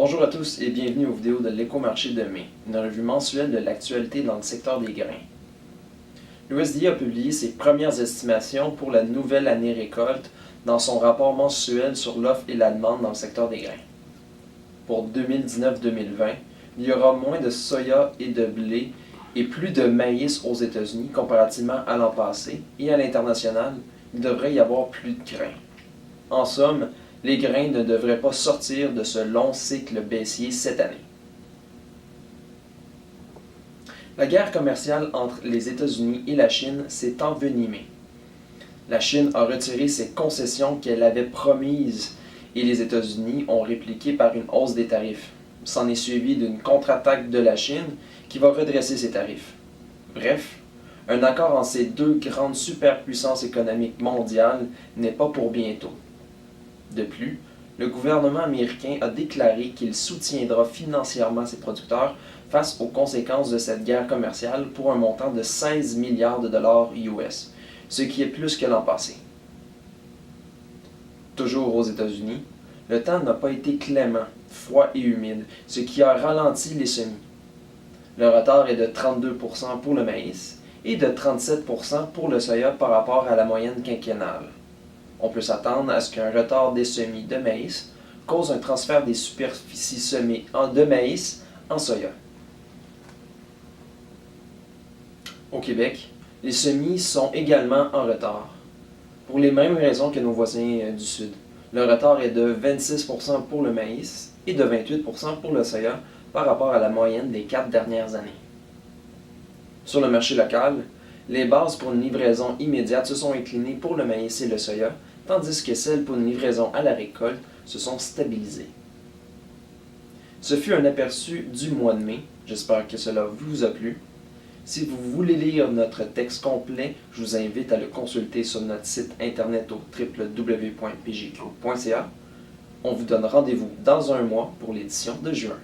Bonjour à tous et bienvenue aux vidéos de l'Écomarché de mai, une revue mensuelle de l'actualité dans le secteur des grains. L'USDA a publié ses premières estimations pour la nouvelle année récolte dans son rapport mensuel sur l'offre et la demande dans le secteur des grains. Pour 2019-2020, il y aura moins de soya et de blé et plus de maïs aux États-Unis comparativement à l'an passé, et à l'international, il devrait y avoir plus de grains. En somme, les grains ne devraient pas sortir de ce long cycle baissier cette année. La guerre commerciale entre les États-Unis et la Chine s'est envenimée. La Chine a retiré ses concessions qu'elle avait promises et les États-Unis ont répliqué par une hausse des tarifs. S'en est suivi d'une contre-attaque de la Chine qui va redresser ses tarifs. Bref, un accord entre ces deux grandes superpuissances économiques mondiales n'est pas pour bientôt. De plus, le gouvernement américain a déclaré qu'il soutiendra financièrement ses producteurs face aux conséquences de cette guerre commerciale pour un montant de 16 milliards de dollars US, ce qui est plus que l'an passé. Toujours aux États-Unis, le temps n'a pas été clément, froid et humide, ce qui a ralenti les semis. Le retard est de 32% pour le maïs et de 37% pour le soya par rapport à la moyenne quinquennale. On peut s'attendre à ce qu'un retard des semis de maïs cause un transfert des superficies semées de maïs en soya. Au Québec, les semis sont également en retard, pour les mêmes raisons que nos voisins du Sud. Le retard est de 26% pour le maïs et de 28% pour le soya par rapport à la moyenne des 4 dernières années. Sur le marché local, les bases pour une livraison immédiate se sont inclinées pour le maïs et le soya, tandis que celles pour une livraison à la récolte se sont stabilisées. Ce fut un aperçu du mois de mai, j'espère que cela vous a plu. Si vous voulez lire notre texte complet, je vous invite à le consulter sur notre site internet au www.pjq.ca. On vous donne rendez-vous dans un mois pour l'édition de juin.